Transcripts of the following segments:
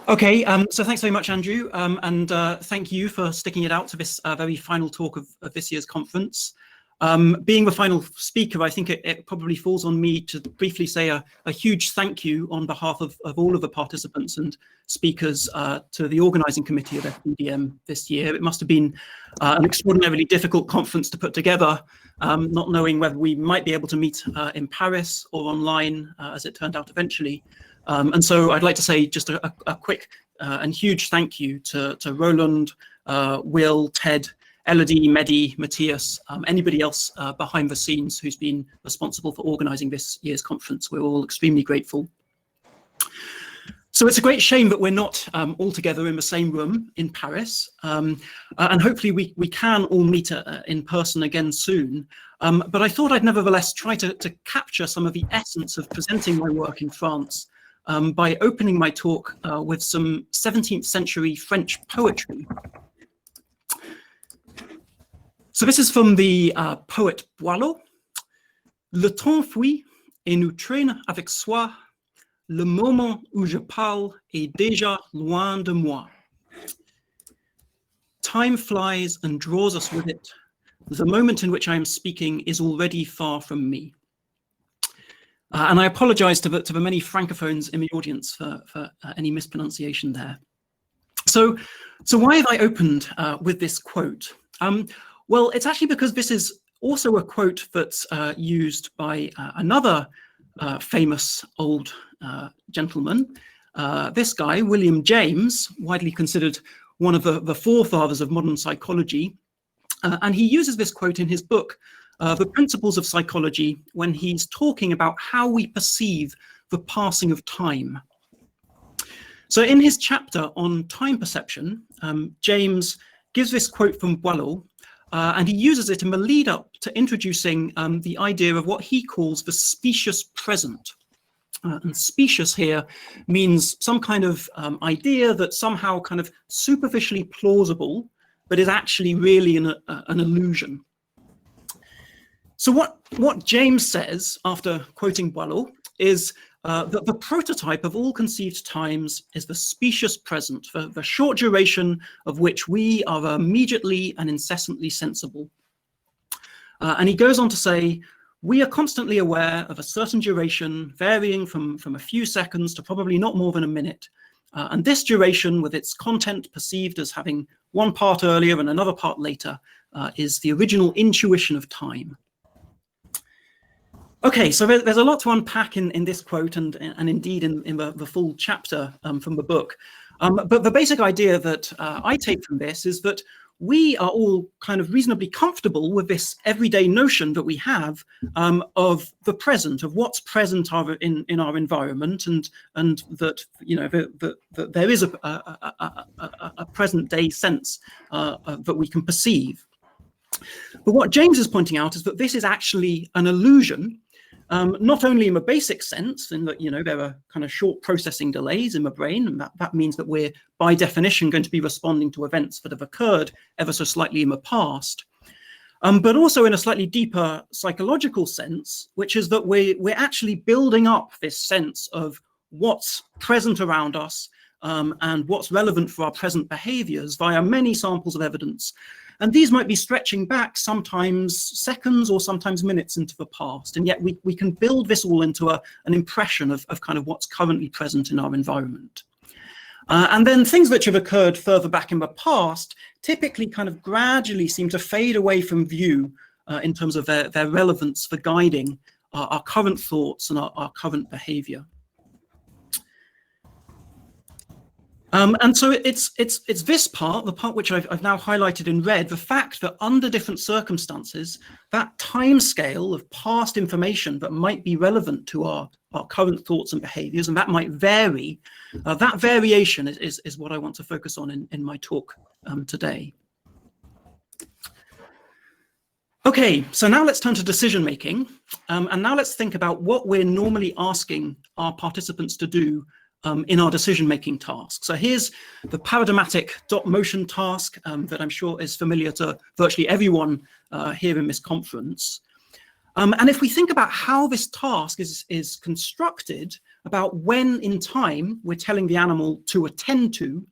Okay, so thanks very much, Andrew, and thank you for sticking it out to this very final talk of this year's conference. Being the final speaker, I think it probably falls on me to briefly say a huge thank you on behalf of all of the participants and speakers to the organising committee of SBDM this year. It must have been an extraordinarily difficult conference to put together, not knowing whether we might be able to meet in Paris or online, as it turned out eventually. And so I'd like to say just a quick and huge thank you to Roland, Will, Ted, Elodie, Mehdi, Matthias, anybody else behind the scenes who's been responsible for organising this year's conference. We're all extremely grateful. So it's a great shame that we're not all together in the same room in Paris, and hopefully we can all meet in person again soon. But I thought I'd nevertheless try to capture some of the essence of presenting my work in France by opening my talk with some 17th century French poetry. So this is from the poet Boileau. Le temps fuit et nous traîne avec soi. Le moment où je parle est déjà loin de moi. Time flies and draws us with it. The moment in which I am speaking is already far from me. And I apologize to the many francophones in the audience for any mispronunciation there. So why have I opened with this quote? Well, it's actually because this is also a quote that's used by another famous old gentleman. This guy, William James, widely considered one of the forefathers of modern psychology. And he uses this quote in his book, The Principles of Psychology, when he's talking about how we perceive the passing of time. So in his chapter on time perception, James gives this quote from Boileau, and he uses it in the lead up to introducing the idea of what he calls the specious present. And specious here means some kind of idea that somehow kind of superficially plausible, but is actually really an illusion. So what James says after quoting Boileau is that the prototype of all conceived times is the specious present, the short duration of which we are immediately and incessantly sensible. And he goes on to say, we are constantly aware of a certain duration varying from a few seconds to probably not more than a minute. And this duration, with its content perceived as having one part earlier and another part later, is the original intuition of time. Okay, so there's a lot to unpack in this quote and indeed in the full chapter from the book. But the basic idea that I take from this is that we are all kind of reasonably comfortable with this everyday notion that we have of the present, of what's present in our environment, and that, you know, that there is a present day sense that we can perceive. But what James is pointing out is that this is actually an illusion, not only in a basic sense, in that, you know, there are kind of short processing delays in the brain, and that means that we're by definition going to be responding to events that have occurred ever so slightly in the past, but also in a slightly deeper psychological sense, which is that we're actually building up this sense of what's present around us and what's relevant for our present behaviors via many samples of evidence. And these might be stretching back sometimes seconds or sometimes minutes into the past. And yet we can build this all into an impression of kind of what's currently present in our environment. And then things which have occurred further back in the past typically kind of gradually seem to fade away from view in terms of their relevance for guiding our current thoughts and our current behavior. And so it's this part, the part which I've now highlighted in red, the fact that under different circumstances, that time scale of past information that might be relevant to our current thoughts and behaviors, and that might vary, that variation is what I want to focus on in my talk today. Okay, so now let's turn to decision making, and now let's think about what we're normally asking our participants to do in our decision-making task. So here's the paradigmatic dot motion task that I'm sure is familiar to virtually everyone here in this conference. And if we think about how this task is constructed, about when in time we're telling the animal to attend to,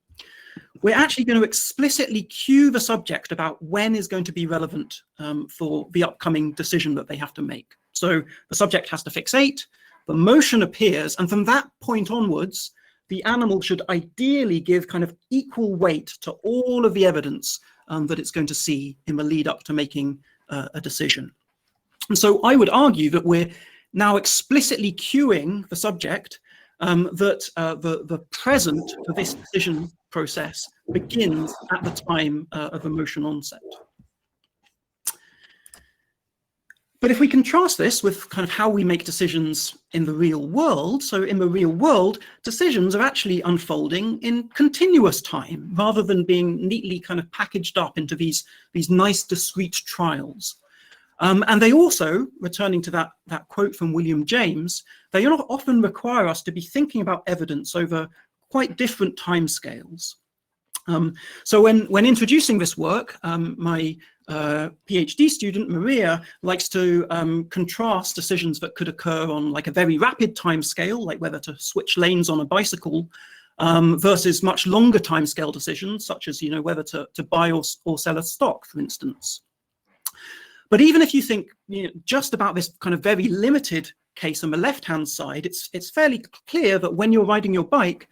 we're actually going to explicitly cue the subject about when is going to be relevant for the upcoming decision that they have to make. So the subject has to fixate, the motion appears, and from that point onwards, the animal should ideally give kind of equal weight to all of the evidence that it's going to see in the lead up to making a decision. And so I would argue that we're now explicitly cueing the subject that the present for this decision process begins at the time of emotion onset. But if we contrast this with kind of how we make decisions in the real world, so in the real world, decisions are actually unfolding in continuous time rather than being neatly kind of packaged up into these nice discrete trials. And they also, returning to that quote from William James, they often require us to be thinking about evidence over quite different timescales. So when introducing this work, my PhD student, Maria, likes to contrast decisions that could occur on like a very rapid timescale, like whether to switch lanes on a bicycle, versus much longer timescale decisions, such as whether to buy or sell a stock, for instance. But even if you think just about this kind of very limited case on the left-hand side, it's fairly clear that when you're riding your bike,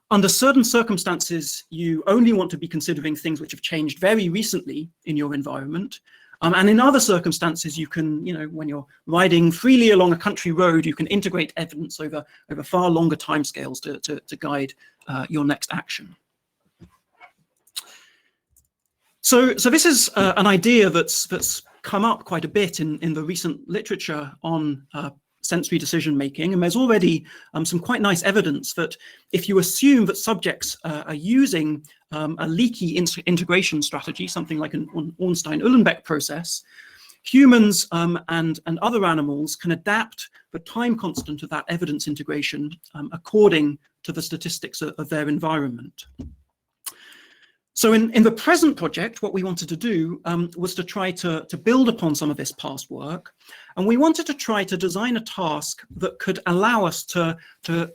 under certain circumstances, you only want to be considering things which have changed very recently in your environment. And in other circumstances, you can, when you're riding freely along a country road, you can integrate evidence over far longer timescales to guide your next action. So this is an idea that's come up quite a bit in the recent literature on sensory decision making, and there's already some quite nice evidence that if you assume that subjects are using a leaky integration strategy, something like an Ornstein-Uhlenbeck process, humans and other animals can adapt the time constant of that evidence integration according to the statistics of their environment. So in the present project, what we wanted to do was to try to build upon some of this past work. And we wanted to try to design a task that could allow us to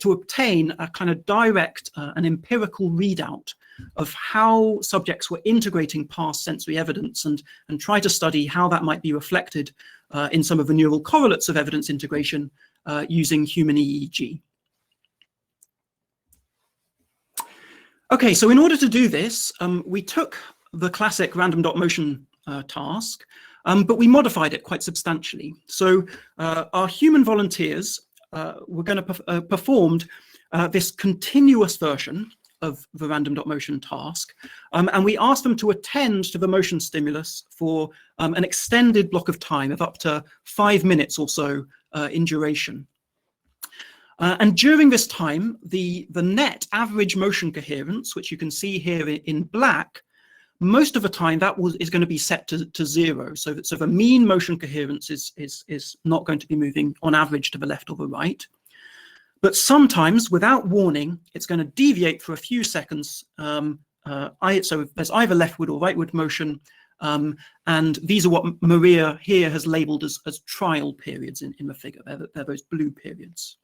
obtain a kind of direct and empirical readout of how subjects were integrating past sensory evidence and try to study how that might be reflected in some of the neural correlates of evidence integration using human EEG. Okay, so in order to do this, we took the classic random dot motion task, but we modified it quite substantially. So our human volunteers were going to performed this continuous version of the random dot motion task, and we asked them to attend to the motion stimulus for an extended block of time of up to 5 minutes or so in duration. And during this time, the net average motion coherence, which you can see here in black, most of the time that is going to be set to 0. So the mean motion coherence is not going to be moving on average to the left or the right. But sometimes, without warning, it's going to deviate for a few seconds. So there's either leftward or rightward motion. And these are what Maria here has labeled as trial periods in the figure. They're those blue periods.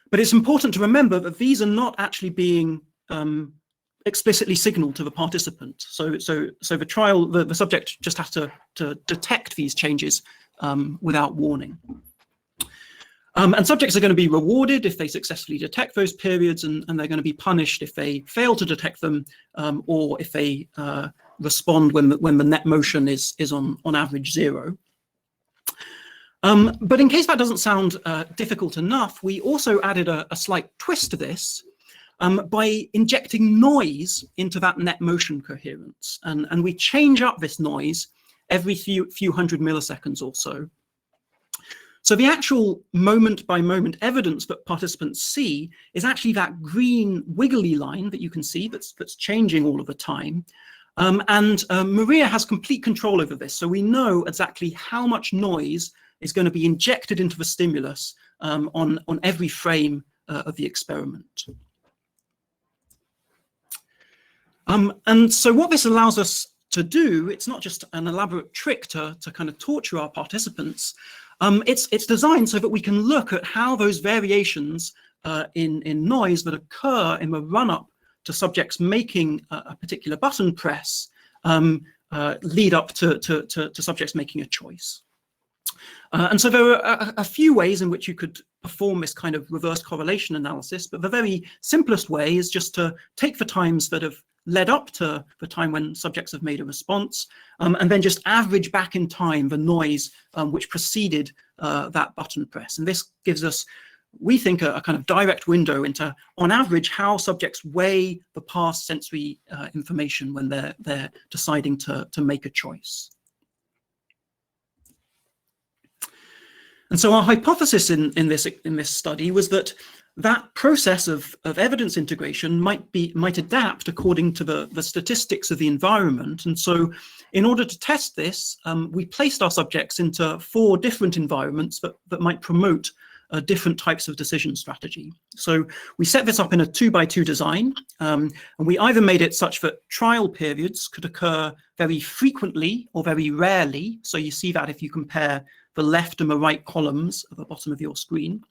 But it's important to remember that these are not actually being explicitly signaled to the participant. So the trial, the subject just has to detect these changes without warning. And subjects are going to be rewarded if they successfully detect those periods, and they're going to be punished if they fail to detect them, or if they respond when the net motion is on average 0. But in case that doesn't sound difficult enough, we also added a slight twist to this by injecting noise into that net motion coherence. And we change up this noise every few hundred milliseconds or so. So the actual moment-by-moment evidence that participants see is actually that green wiggly line that you can see that's changing all of the time. And Maria has complete control over this. So we know exactly how much noise is going to be injected into the stimulus on every frame of the experiment. And so what this allows us to do, it's not just an elaborate trick to kind of torture our participants, It's designed so that we can look at how those variations in noise that occur in the run-up to subjects making a particular button press lead up to subjects making a choice. And so there are a few ways in which you could perform this kind of reverse correlation analysis, but the very simplest way is just to take the times that have led up to the time when subjects have made a response, and then just average back in time the noise which preceded that button press. And this gives us, we think, a kind of direct window into, on average, how subjects weigh the past sensory information when they're deciding to make a choice. And so our hypothesis in this study was that process of evidence integration might adapt according to the statistics of the environment. And so in order to test this, we placed our subjects into 4 different environments that might promote different types of decision strategy. So we set this up in a 2x2 design, and we either made it such that trial periods could occur very frequently or very rarely. So you see that if you compare the left and the right columns at the bottom of your screen.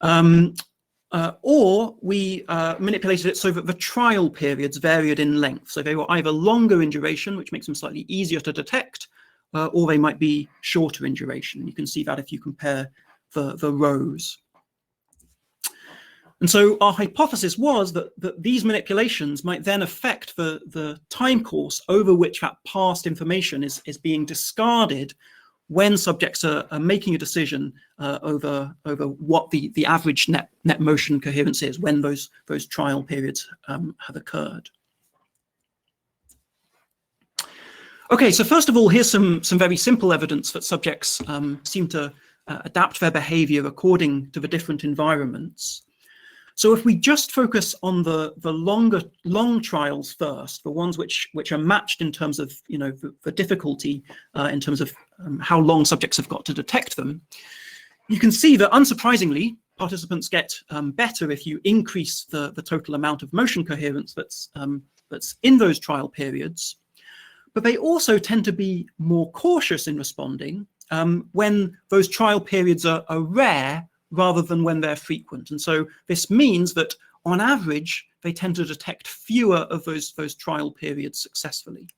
Or we manipulated it so that the trial periods varied in length. So they were either longer in duration, which makes them slightly easier to detect, or they might be shorter in duration. You can see that if you compare the rows. And so our hypothesis was that these manipulations might then affect the time course over which that past information is being discarded when subjects are making a decision over what the average net motion coherence is when those trial periods have occurred. Okay, so first of all, here's some very simple evidence that subjects seem to adapt their behavior according to the different environments. So if we just focus on the long trials first, the ones which are matched in terms of the difficulty, in terms of how long subjects have got to detect them, you can see that unsurprisingly, participants get better if you increase the total amount of motion coherence that's in those trial periods. But they also tend to be more cautious in responding when those trial periods are rare rather than when they're frequent. And so this means that on average, they tend to detect fewer of those trial periods successfully.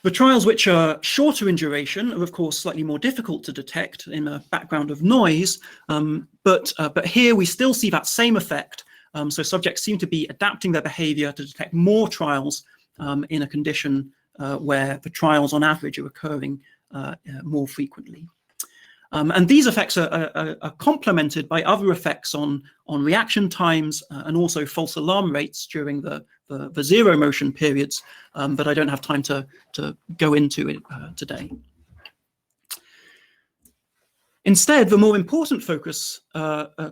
The trials which are shorter in duration are, of course, slightly more difficult to detect in a background of noise, but here we still see that same effect. So subjects seem to be adapting their behavior to detect more trials in a condition where the trials on average are occurring more frequently. And these effects are complemented by other effects on reaction times and also false alarm rates during the zero motion periods that I don't have time to go into today. Instead, the more important focus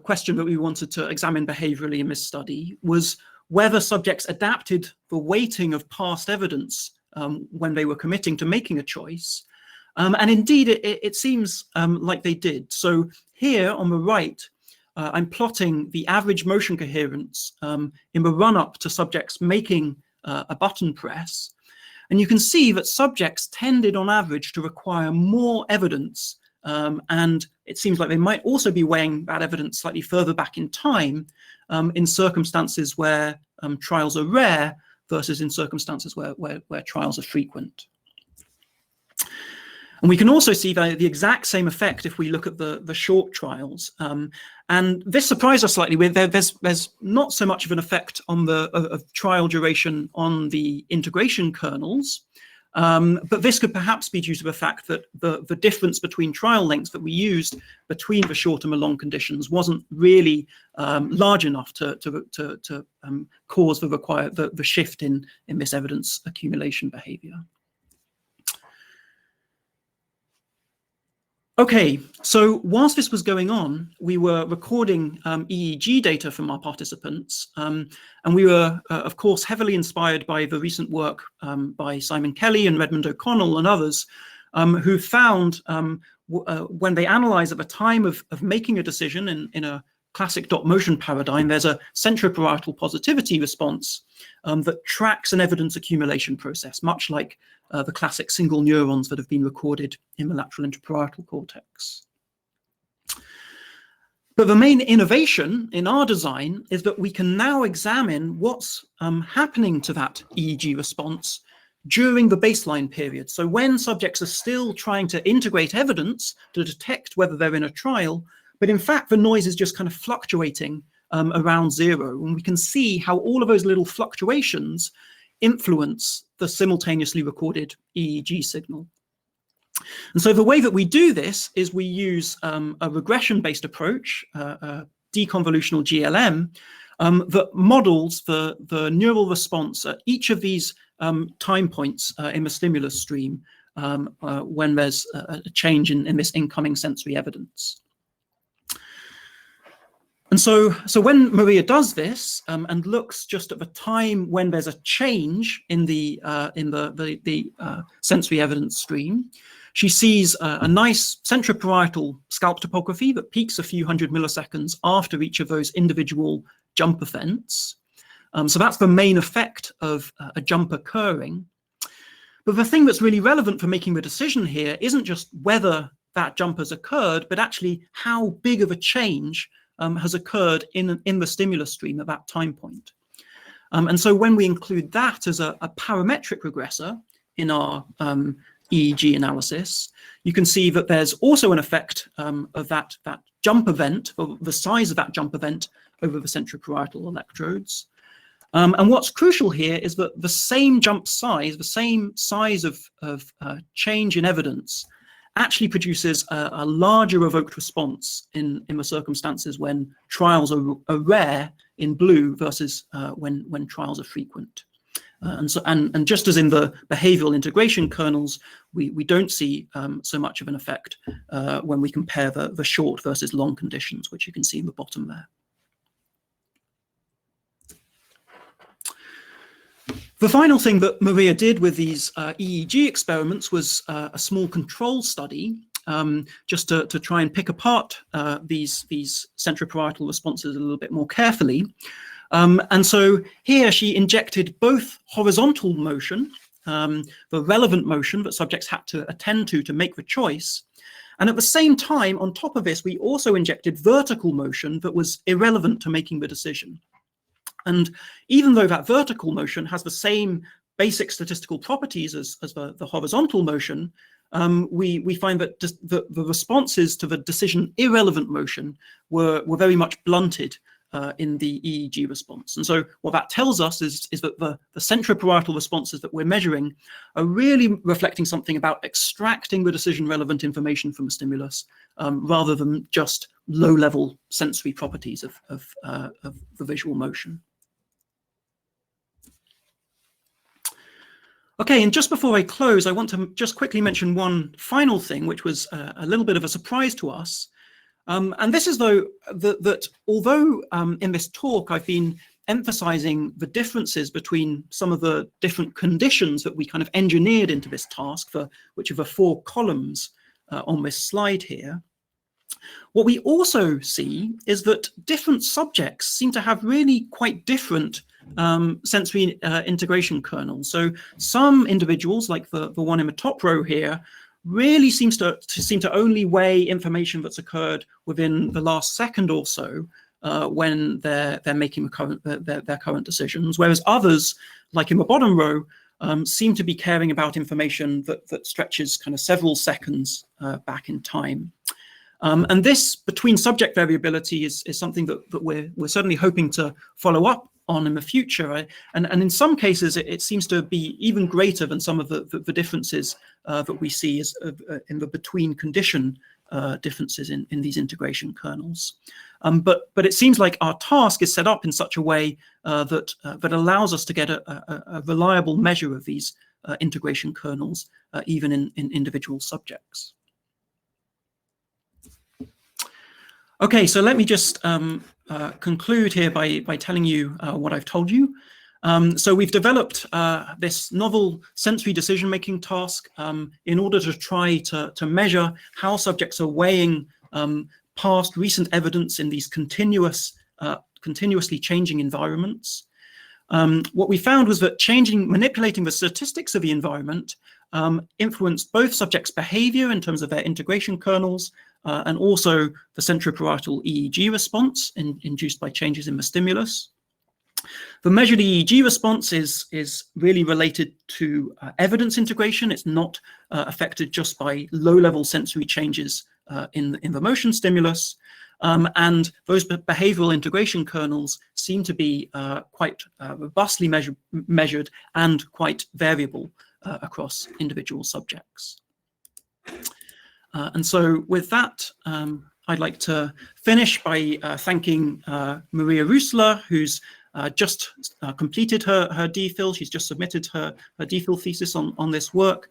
question that we wanted to examine behaviorally in this study was whether subjects adapted the weighting of past evidence when they were committing to making a choice. And indeed, it seems like they did. So here on the right, I'm plotting the average motion coherence in the run-up to subjects making a button press. And you can see that subjects tended on average to require more evidence. And it seems like they might also be weighing that evidence slightly further back in time in circumstances where trials are rare versus in circumstances where trials are frequent. And we can also see the exact same effect if we look at the short trials. And this surprised us slightly. There's not so much of an effect on of trial duration on the integration kernels, but this could perhaps be due to the fact that the difference between trial lengths that we used between the short and the long conditions wasn't really large enough to cause the shift in this evidence accumulation behavior. Okay, so whilst this was going on, we were recording EEG data from our participants, and we were, of course, heavily inspired by the recent work by Simon Kelly and Redmond O'Connell and others, who found when they analyze at the time of making a decision in a classic dot motion paradigm, there's a centroparietal positivity response that tracks an evidence accumulation process, much like the classic single neurons that have been recorded in the lateral interparietal cortex. But the main innovation in our design is that we can now examine what's happening to that EEG response during the baseline period. So when subjects are still trying to integrate evidence to detect whether they're in a trial, but in fact the noise is just kind of fluctuating around zero. And we can see how all of those little fluctuations influence the simultaneously recorded EEG signal. And so the way that we do this is we use a regression-based approach, deconvolutional GLM, that models the neural response at each of these time points in the stimulus stream when there's a change in this incoming sensory evidence. And so when Maria does this and looks just at the time when there's a change in the sensory evidence stream, she sees a nice centroparietal scalp topography that peaks a few hundred milliseconds after each of those individual jump events. So that's the main effect of a jump occurring. But the thing that's really relevant for making the decision here isn't just whether that jump has occurred, but actually how big of a change has occurred in the stimulus stream at that time point. And so when we include that as a parametric regressor in our EEG analysis, you can see that there's also an effect of that jump event, or the size of that jump event over the centroparietal electrodes. And what's crucial here is that the same jump size, the same size of change in evidence actually produces a larger evoked response in the circumstances when trials are rare in blue versus when trials are frequent. And just as in the behavioral integration kernels, we don't see so much of an effect when we compare the short versus long conditions, which you can see in the bottom there. The final thing that Maria did with these EEG experiments was a small control study, just to try and pick apart these centroparietal responses a little bit more carefully. And so here she injected both horizontal motion, the relevant motion that subjects had to attend to make the choice. And at the same time, on top of this, we also injected vertical motion that was irrelevant to making the decision. And even though that vertical motion has the same basic statistical properties as the horizontal motion, we find that the responses to the decision irrelevant motion were very much blunted in the EEG response. And so what that tells us is that the centroparietal responses that we're measuring are really reflecting something about extracting the decision relevant information from a stimulus rather than just low-level sensory properties of the visual motion. Okay, and just before I close, I want to just quickly mention one final thing, which was a little bit of a surprise to us. And this is that although in this talk I've been emphasizing the differences between some of the different conditions that we kind of engineered into this task, which are the 4 columns on this slide here, what we also see is that different subjects seem to have really quite different sensory integration kernels. So some individuals, like the one in the top row here, really seem to only weigh information that's occurred within the last second or so when they're making their current decisions, whereas others, like in the bottom row, seem to be caring about information that stretches kind of several seconds back in time. And this between subject variability is something that we're certainly hoping to follow up on in the future. And in some cases, it seems to be even greater than some of the differences that we see in the between condition differences in these integration kernels. But it seems like our task is set up in such a way that allows us to get a reliable measure of these integration kernels, even in individual subjects. Okay, so let me just conclude here by telling you what I've told you. So we've developed this novel sensory decision-making task in order to try to measure how subjects are weighing past recent evidence in these continuously changing environments. What we found was that manipulating the statistics of the environment influence both subjects' behavior in terms of their integration kernels and also the centroparietal EEG response induced by changes in the stimulus. The measured EEG response is really related to evidence integration. It's not affected just by low-level sensory changes in the motion stimulus. And those behavioral integration kernels seem to be quite robustly measured and quite variable across individual subjects. And so with that, I'd like to finish by thanking Maria Roesler, who's just completed her DPhil. She's just submitted her DPhil thesis on this work.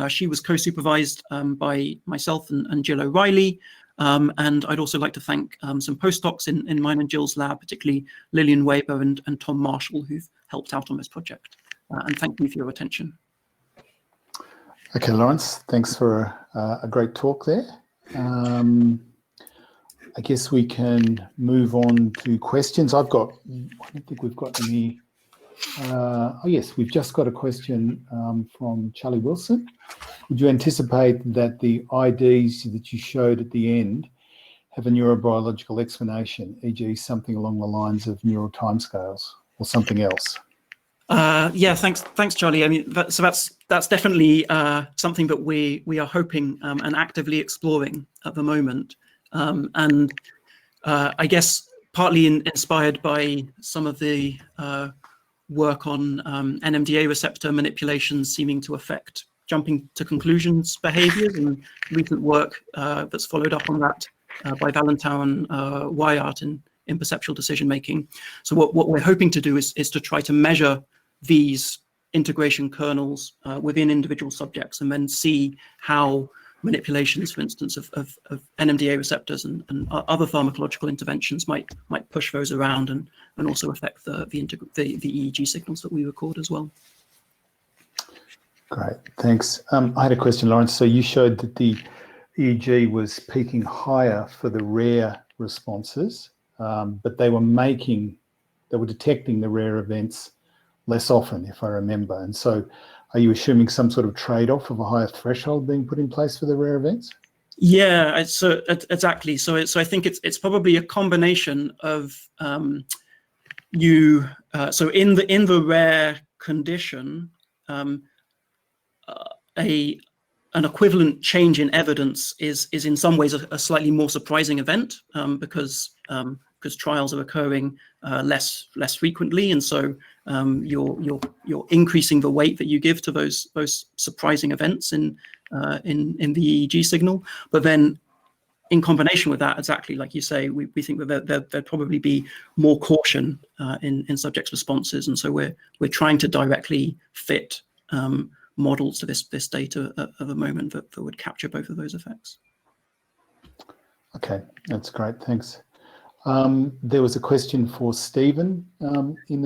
She was co-supervised by myself and Jill O'Reilly. And I'd also like to thank some postdocs in mine and Jill's lab, particularly Lillian Weber and Tom Marshall, who've helped out on this project. And thank you for your attention. Okay, Laurence, thanks for a great talk there. I guess we can move on to questions. I don't think we've got any. Oh yes, we've just got a question from Charlie Wilson. Would you anticipate that the IDs that you showed at the end have a neurobiological explanation, e.g. something along the lines of neural timescales or something else? Yeah, thanks, Charlie. I mean, so that's definitely something that we are hoping and actively exploring at the moment. And I guess partly inspired by some of the work on NMDA receptor manipulations seeming to affect jumping to conclusions behaviors, and recent work that's followed up on that by Valentau and Wyatt in perceptual decision making. So what we're hoping to do is to try to measure these integration kernels within individual subjects and then see how manipulations, for instance, of NMDA receptors and other pharmacological interventions might push those around and also affect the EEG signals that we record as well. Great, thanks. I had a question, Laurence. So you showed that the EEG was peaking higher for the rare responses, but they were detecting the rare events less often, if I remember. And so are you assuming some sort of trade-off of a higher threshold being put in place for the rare events? Yeah, so exactly. So I think it's probably a combination of so in the rare condition, an equivalent change in evidence is in some ways a slightly more surprising event because trials are occurring less frequently, and so you're increasing the weight that you give to those surprising events in the EEG signal. But then, in combination with that, exactly like you say, we think that there'd probably be more caution in subjects' responses, and so we're trying to directly fit models to this data at the moment that would capture both of those effects. Okay, that's great. Thanks. There was a question for Stephen in the